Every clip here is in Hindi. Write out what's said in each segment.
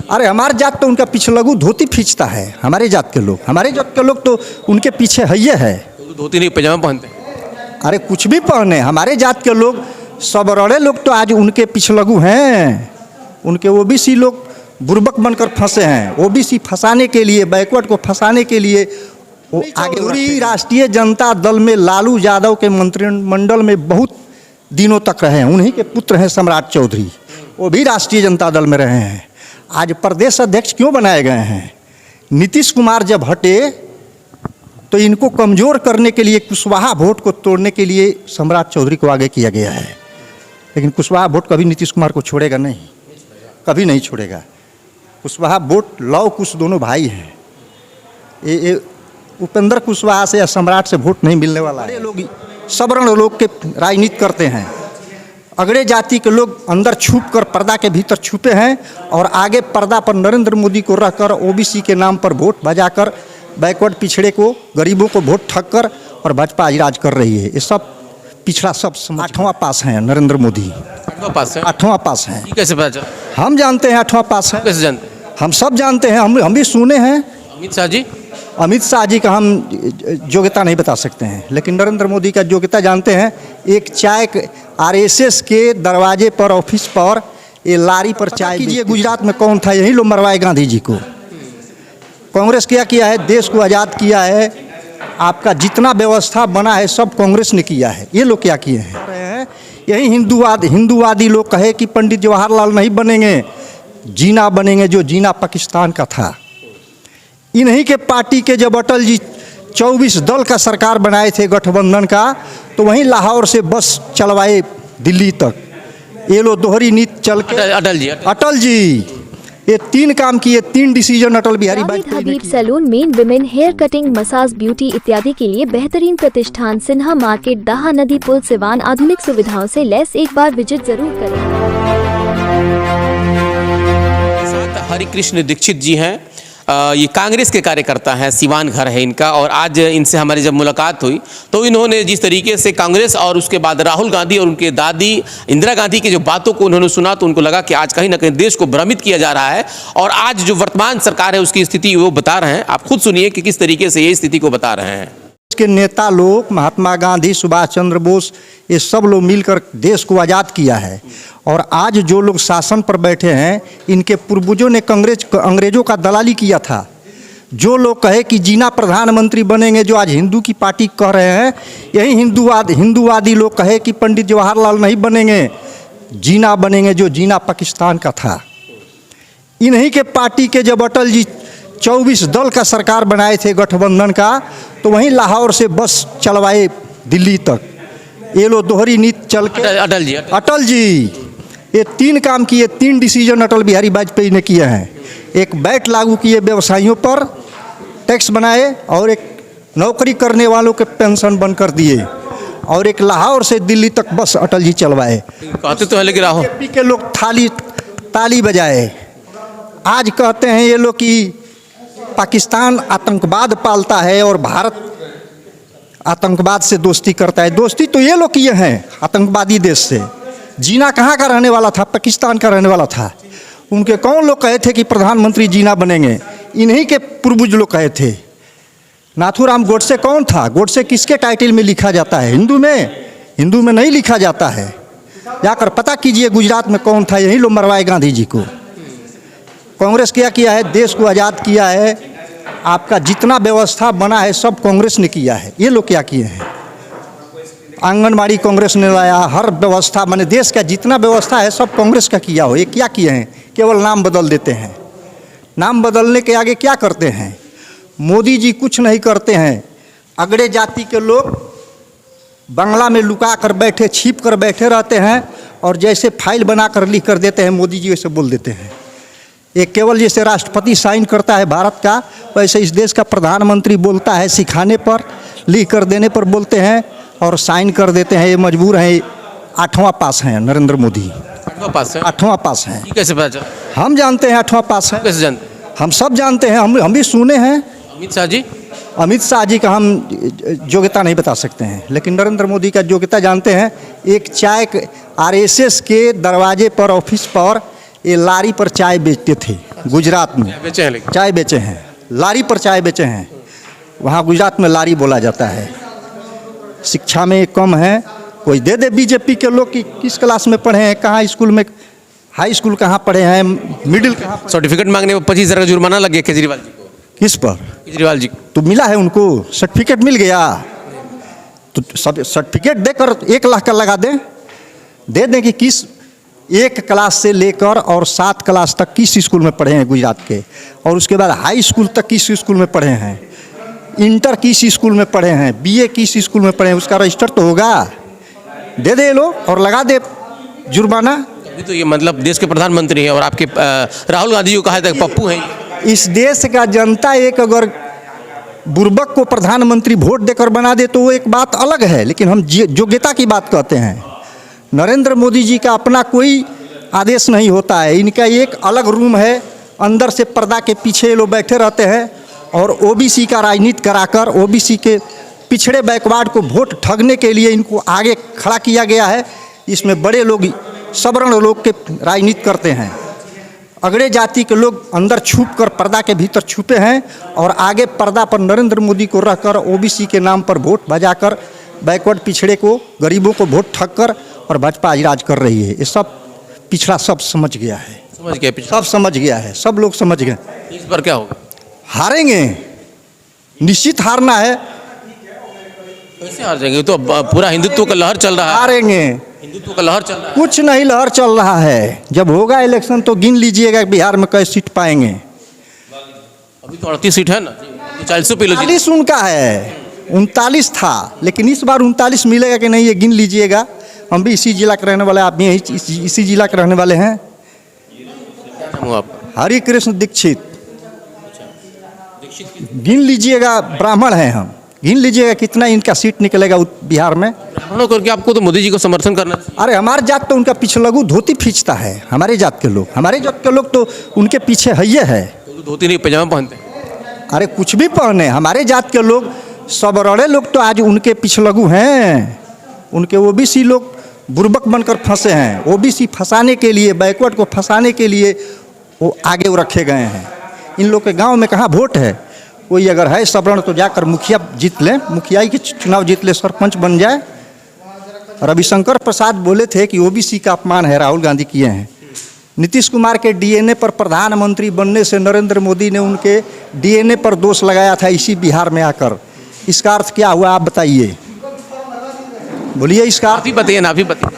अरे हमारे जात तो उनका पीछे लगू धोती खींचता है। हमारे जात के लोग तो उनके पीछे है है। तो धोती नहीं पैजामा पहनते हैं। अरे कुछ भी पहने, हमारे जात के लोग सब बड़े लोग तो आज उनके पीछे लगू हैं। उनके ओबीसी लोग बुर्बक बनकर फंसे हैं। ओबीसी फंसाने के लिए, बैकवर्ड को फंसाने के लिए वो आगे राष्ट्रीय जनता दल में लालू यादव के मंत्रिमंडल में बहुत दिनों तक रहे हैं। उन्हीं के पुत्र हैं सम्राट चौधरी, वो भी राष्ट्रीय जनता दल में रहे हैं। आज प्रदेश अध्यक्ष क्यों बनाए गए हैं? नीतीश कुमार जब हटे तो इनको कमज़ोर करने के लिए, कुशवाहा वोट को तोड़ने के लिए सम्राट चौधरी को आगे किया गया है। लेकिन कुशवाहा वोट कभी नीतीश कुमार को छोड़ेगा नहीं, कभी नहीं छोड़ेगा। कुशवाहा वोट लव कुश दोनों भाई हैं। ये उपेंद्र कुशवाहा से या सम्राट से वोट नहीं मिलने वाला है। लोग सवर्ण लोग के राजनीति करते हैं। अगड़े जाति के लोग अंदर छुप कर, पर्दा के भीतर छुपे हैं और आगे पर्दा पर नरेंद्र मोदी को रखकर ओबीसी के नाम पर वोट बजाकर बैकवर्ड पिछड़े को, गरीबों को वोट ठग कर और भाजपा आज राज कर रही है। ये सब पिछड़ा सब 8वां पास है नरेंद्र मोदी। 8वां पास है। 8वां पास है। कैसे पता चला? हम जानते हैं 8वां पास है। कैसे जानते हैं? हम सब जानते हैं, हम भी सुने हैं। अमित शाह जी का हम योग्यता नहीं बता सकते हैं, लेकिन नरेंद्र मोदी का योग्यता जानते हैं। एक चाय आरएसएस के दरवाजे पर, ऑफिस पर, ये लारी पर चाय कीजिए। गुजरात में कौन था? यही लोग मरवाए गांधी जी को। कांग्रेस क्या किया है? देश को आज़ाद किया है। आपका जितना व्यवस्था बना है सब कांग्रेस ने किया है। ये लोग क्या किए हैं? यही हिंदूवादी लोग कहे कि पंडित जवाहरलाल नहीं बनेंगे, जीना बनेंगे, जो जीना पाकिस्तान का था। इन्हीं के पार्टी के जब अटल जी 24 दल का सरकार बनाए थे गठबंधन का, तो वहीं लाहौर से बस चलवाए दिल्ली तक। ये लो दोहरी नीति चल के अटल जी ये 3 काम किए, 3 decision Atal Bihari Vajpayee. Habib salon, men women, hair cutting, massage, beauty इत्यादि के लिए बेहतरीन प्रतिष्ठान सिन्हा मार्केट, दाहा नदी पुल, सिवान। आधुनिक सुविधाओं से लैस। एक बार विजिट जरूर करें। हरिकृष्ण दीक्षित जी हैं। ये कांग्रेस के कार्यकर्ता हैं, सिवान घर है इनका। और आज इनसे हमारी जब मुलाकात हुई तो इन्होंने जिस तरीके से कांग्रेस और उसके बाद राहुल गांधी और उनके दादी इंदिरा गांधी की जो बातों को उन्होंने सुना, तो उनको लगा कि आज कहीं ना कहीं देश को भ्रमित किया जा रहा है। और आज जो वर्तमान सरकार है उसकी स्थिति वो बता रहे हैं। आप खुद सुनिए कि किस तरीके से ये स्थिति को बता रहे हैं। के नेता लोग, महात्मा गांधी, सुभाष चंद्र बोस, ये सब लोग मिलकर देश को आज़ाद किया है। और आज जो लोग शासन पर बैठे हैं, इनके पूर्वजों ने अंग्रेजों का दलाली किया था। जो लोग कहे कि जीना प्रधानमंत्री बनेंगे, जो आज हिंदू की पार्टी कह रहे हैं, यही हिंदूवादी लोग कहे कि पंडित जवाहरलाल नहीं बनेंगे, जीना बनेंगे, जो जीना पाकिस्तान का था। इन्हीं के पार्टी के जब अटल जी 24 दल का सरकार बनाए थे गठबंधन का, तो वहीं लाहौर से बस चलवाए दिल्ली तक। ये लो दोहरी नीति चल के अटल जी ये 3 काम किए, 3 डिसीजन अटल बिहारी वाजपेयी ने किए हैं। एक वैट लागू किए व्यवसायियों पर, टैक्स बनाए, और एक नौकरी करने वालों के पेंशन बंद कर दिए, और एक लाहौर से दिल्ली तक बस अटल जी चलवाए। कहते तो है लेकिन राहुल के लोग ताली बजाए। आज कहते हैं ये लोग कि पाकिस्तान आतंकवाद पालता है और भारत आतंकवाद से दोस्ती करता है। दोस्ती तो ये लोग किए हैं आतंकवादी देश से। जीना कहाँ का रहने वाला था? पाकिस्तान का रहने वाला था। उनके कौन लोग कहे थे कि प्रधानमंत्री जीना बनेंगे? इन्हीं के पूर्वज लोग कहे थे। नाथूराम गोडसे कौन था? गोडसे किसके टाइटल में लिखा जाता है? हिंदू में नहीं लिखा जाता है। जाकर पता कीजिए गुजरात में कौन था। यही लोग मरवाए गांधी जी को। कांग्रेस क्या किया है? देश को आज़ाद किया है। आपका जितना व्यवस्था बना है सब कांग्रेस ने किया है। ये लोग क्या किए हैं? आंगनबाड़ी कांग्रेस ने लाया, हर व्यवस्था, माने देश का जितना व्यवस्था है सब कांग्रेस का किया हो। ये क्या किए हैं? केवल नाम बदल देते हैं। नाम बदलने के आगे क्या करते हैं? मोदी जी कुछ नहीं करते हैं। अगड़े जाति के लोग बंगला में लुका कर बैठे, छिप कर बैठे रहते हैं, और जैसे फाइल बना कर लिख कर देते हैं मोदी जी वैसे बोल देते हैं। ये केवल जैसे राष्ट्रपति साइन करता है भारत का, वैसे इस देश का प्रधानमंत्री बोलता है, सिखाने पर, लिख कर देने पर बोलते हैं और साइन कर देते हैं। ये मजबूर हैं। 8वां पास है नरेंद्र मोदी। 8वां पास है। 8वां पास है। कैसे पता चला? हम जानते हैं 8वां पास है। कैसे जानते? हम सब जानते हैं, हम भी सुने हैं। अमित शाह जी का हम योग्यता नहीं बता सकते हैं, लेकिन नरेंद्र मोदी का योग्यता जानते हैं। एक चाय आरएसएस के दरवाजे पर, ऑफिस पर, ये लारी पर चाय बेचते थे। गुजरात में बेचे हैं लेकिन चाय बेचे हैं, लारी पर चाय बेचे हैं। वहाँ गुजरात में लारी बोला जाता है। शिक्षा में कम है, कोई दे दे बीजेपी के लोग कि किस क्लास में पढ़े हैं, कहाँ स्कूल में, हाई स्कूल कहाँ पढ़े हैं, मिडिल कहाँ, सर्टिफिकेट मांगने पर 25,000 का जुर्माना लग गया केजरीवाल जी को। किस पर? केजरीवाल जी को तो मिला है उनको, सर्टिफिकेट मिल गया। तो सब सर्टिफिकेट देकर 1 लाख का लगा दें, दे दें कि किस 1 क्लास से लेकर और 7 क्लास तक किस स्कूल में पढ़े हैं गुजरात के, और उसके बाद हाई स्कूल तक किस स्कूल में पढ़े हैं, इंटर किस स्कूल में पढ़े हैं, बीए किस स्कूल में पढ़े हैं, उसका रजिस्टर तो होगा। दे दे लोग और लगा दे जुर्माना। अभी तो ये मतलब देश के प्रधानमंत्री हैं और आपके राहुल गांधी को कहा था पप्पू हैं। इस देश का जनता एक अगर बुर्बक को प्रधानमंत्री वोट देकर बना दे तो वो एक बात अलग है, लेकिन हम योग्यता की बात कहते हैं। नरेंद्र मोदी जी का अपना कोई आदेश नहीं होता है, इनका एक अलग रूम है, अंदर से पर्दा के पीछे ये लोग बैठे रहते हैं और ओबीसी का राजनीति कराकर ओबीसी के पिछड़े बैकवर्ड को वोट ठगने के लिए इनको आगे खड़ा किया गया है। इसमें बड़े लोग, सवर्ण लोग के राजनीति करते हैं, अगड़े जाति के लोग अंदर छुप कर पर्दा के भीतर छुपे हैं और आगे पर्दा पर नरेंद्र मोदी को रखकर ओबीसी के नाम पर वोट बजाकर बैकवर्ड पिछड़े को, गरीबों को वोट ठग कर और भाजपा आज राज कर रही है। ये सब पिछड़ा सब समझ गया है, समझ गए पिछड़ा। सब समझ गया है, सब लोग समझ गए। इस बार क्या होगा? हारेंगे, निश्चित हारना है। कैसे हार जाएंगे? तो पूरा हिंदुत्व का लहर चल रहा है। हारेंगे, हिंदुत्व का लहर चल रहा है। कुछ नहीं लहर चल रहा है। जब होगा इलेक्शन तो गिन लीजिएगा बिहार में कैसे सीट पाएंगे। अभी तो 38 सीट है ना, तो 40 पे लो जी। 39 उनका है, 39 था, लेकिन इस बार 39 मिलेगा कि नहीं ये गिन लीजिएगा। हम भी इसी जिला के रहने वाले आदमी हैं, इसी जिला के रहने वाले हैं। क्या नाम हुआ आपका? हरि कृष्ण दीक्षित। गिन लीजिएगा, ब्राह्मण हैं हम, गिन लीजिएगा कितना इनका सीट निकलेगा बिहार में। ब्राह्मणों करके आपको तो मोदी जी को समर्थन करना चाहिए। अरे हमारे जात तो उनका पिछलगू धोती खींचता है, हमारे जात के लोग, हमारे जात के लोग तो उनके पीछे है है। तो धोती नहीं पैजामा पहनते हैं। अरे कुछ भी पहने, हमारे जात के लोग, सबरड़े लोग तो आज उनके पिछलगू हैं। उनके ओबीसी लोग बुर्बक बनकर फंसे हैं, ओबीसी फंसाने के लिए, बैकवर्ड को फंसाने के लिए वो आगे वो रखे गए हैं। इन लोग के गांव में कहाँ वोट है? कोई अगर है सवर्ण तो जाकर मुखिया जीत ले, मुखियाई के चुनाव जीत ले, सरपंच बन जाए। रविशंकर प्रसाद बोले थे कि ओबीसी का अपमान है, राहुल गांधी किए हैं। नीतीश कुमार के डीएनए पर प्रधानमंत्री बनने से नरेंद्र मोदी ने उनके डीएनए पर दोष लगाया था इसी बिहार में आकर। इसका अर्थ क्या हुआ आप बताइए, बोलिए। इसका आप ही बताइए ना, आप ही बताइए।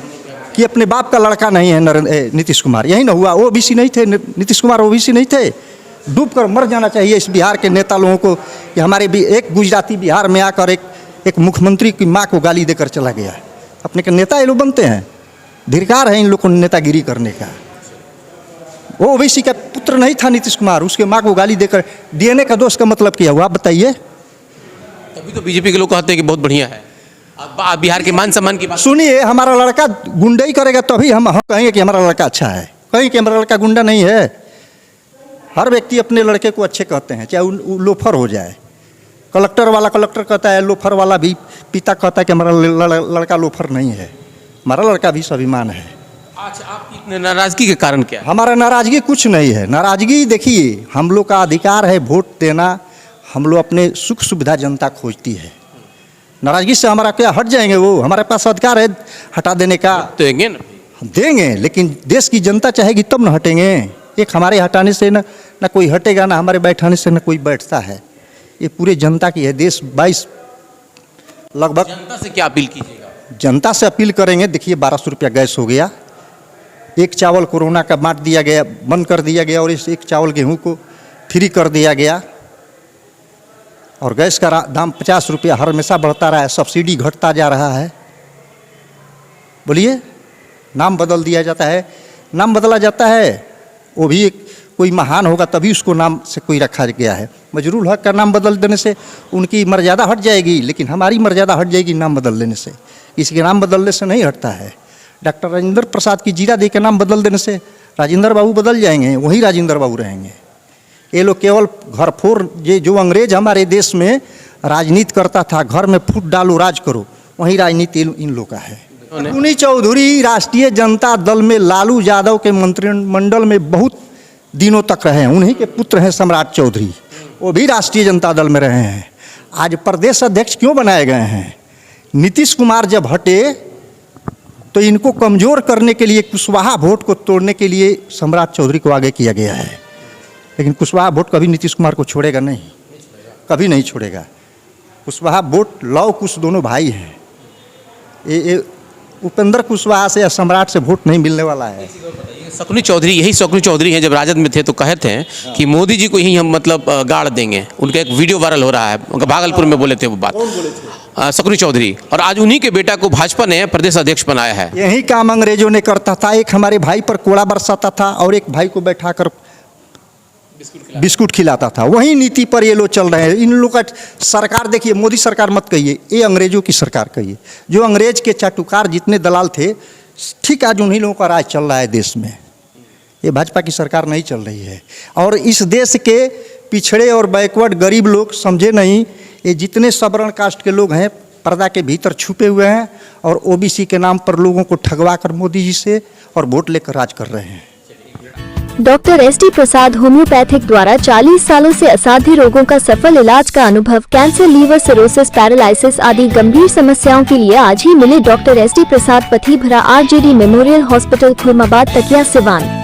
कि अपने बाप का लड़का नहीं है नीतीश कुमार, यही ना हुआ। ओबीसी नहीं थे नीतीश कुमार, ओबीसी नहीं थे। डूब कर मर जाना चाहिए इस बिहार के नेता लोगों को कि हमारे भी एक गुजराती बिहार में आकर एक मुख्यमंत्री की माँ को गाली देकर चला गया है। अपने के नेता ये लोग बनते हैं, धिक्कार है इन लोग को नेतागिरी करने का। वो ओबीसी का पुत्र नहीं था नीतीश कुमार, उसके माँ को गाली देकर डीएनए का दोष का मतलब क्या हुआ आप बताइए। तभी तो बीजेपी के लोग कहते हैं कि बहुत बढ़िया है। अब बिहार के मान सम्मान की बात सुनिए, हमारा लड़का गुंडई करेगा तभी हम कहेंगे कि हमारा लड़का अच्छा है, कहेंगे कि हमारा लड़का गुंडा नहीं है। हर व्यक्ति अपने लड़के को अच्छे कहते हैं, चाहे वो लोफर हो जाए। कलेक्टर वाला कलेक्टर कहता है, लोफर वाला भी पिता कहता है कि हमारा लड़का लोफर नहीं है, हमारा लड़का भी स्वाभिमान है। अच्छा, आपकी नाराजगी के कारण क्या है? हमारा नाराजगी कुछ नहीं है। नाराजगी देखिए, हम लोग का अधिकार है वोट देना, हम लोग अपने सुख सुविधा जनता खोजती है। नाराजगी से हमारा क्या हट जाएंगे? वो हमारे पास अधिकार है हटा देने का, तो देंगे ना, देंगे, लेकिन देश की जनता चाहेगी तब न हटेंगे। एक हमारे हटाने से न कोई हटेगा, ना हमारे बैठाने से न कोई बैठता है। ये पूरे जनता की है। देश 22 लगभग। जनता से क्या अपील कीजिएगा? जनता से अपील करेंगे, देखिए 1200 रुपया गैस हो गया, एक चावल कोरोना का बांट दिया गया, बंद कर दिया गया, और इस एक चावल गेहूं को फ्री कर दिया गया, और गैस का दाम 50 रुपया हर हमेशा बढ़ता रहा है, सब्सिडी घटता जा रहा है। बोलिए, नाम बदल दिया जाता है, नाम बदला जाता है, वो भी एक कोई महान होगा तभी उसको नाम से कोई रखा गया है। मजरूल हक का नाम बदल देने से उनकी मर्यादा हट जाएगी, लेकिन हमारी मर्यादा हट जाएगी नाम बदल देने से। किसी के नाम बदलने से नहीं हटता है। डॉक्टर राजेंद्र प्रसाद की जीरा दे के नाम बदल देने से राजेंद्र बाबू बदल जाएंगे, वही राजेंद्र बाबू रहेंगे। ये लोग केवल घरफोर, ये जो अंग्रेज हमारे देश में राजनीति करता था, घर में फूट डालो राज करो, वही राजनीति इन लोग का है। पुनी चौधरी राष्ट्रीय जनता दल में लालू यादव के मंत्रिमंडल में बहुत दिनों तक रहे हैं। उन्हीं के पुत्र हैं सम्राट चौधरी, वो भी राष्ट्रीय जनता दल में रहे हैं। आज प्रदेश अध्यक्ष क्यों बनाए गए हैं? नीतीश कुमार जब हटे तो इनको कमज़ोर करने के लिए, कुशवाहा वोट को तोड़ने के लिए सम्राट चौधरी को आगे किया गया है। लेकिन कुशवाहा वोट कभी नीतीश कुमार को छोड़ेगा नहीं, कभी नहीं छोड़ेगा। कुशवाहा वोट, लव कुश दोनों भाई हैं। ये उपेंद्र कुशवाहा से या सम्राट से वोट नहीं मिलने वाला है। शकुनी चौधरी, यही शकुनी चौधरी हैं, जब राजद में थे तो कहे थे कि मोदी जी को ही हम मतलब गाड़ देंगे। उनका एक वीडियो वायरल हो रहा है, उनका भागलपुर में बोले थे वो बात, शकुनी चौधरी। और आज उन्हीं के बेटा को भाजपा ने प्रदेश अध्यक्ष बनाया है। यही काम अंग्रेजों ने करता था। एक हमारे भाई पर कोड़ा बरसाता था और एक भाई को बैठाकर बिस्कुट खिलाता था। वही नीति पर ये लोग चल रहे हैं। इन लोगों का सरकार देखिए, मोदी सरकार मत कहिए, ये अंग्रेजों की सरकार कहिए। जो अंग्रेज के चाटुकार जितने दलाल थे, ठीक आज उन्हीं लोगों का राज चल रहा है देश में। ये भाजपा की सरकार नहीं चल रही है। और इस देश के पिछड़े और बैकवर्ड गरीब लोग समझे नहीं, ये जितने सबरण कास्ट के लोग हैं पर्दा के भीतर छुपे हुए हैं और ओबीसी के नाम पर लोगों को ठगवा कर मोदी जी से और वोट लेकर राज कर रहे हैं। Doctor SD. प्रसाद होम्योपैथिक द्वारा 40 सालों से असाध्य रोगों का सफल इलाज का अनुभव, कैंसर, लीवर सिरोसिस, पैरालिसिस आदि गंभीर समस्याओं के लिए आज ही मिले डॉक्टर एस.डी. प्रसाद, पथीभरा, RJD मेमोरियल हॉस्पिटल, खुरमाबाद, तकिया, सिवान।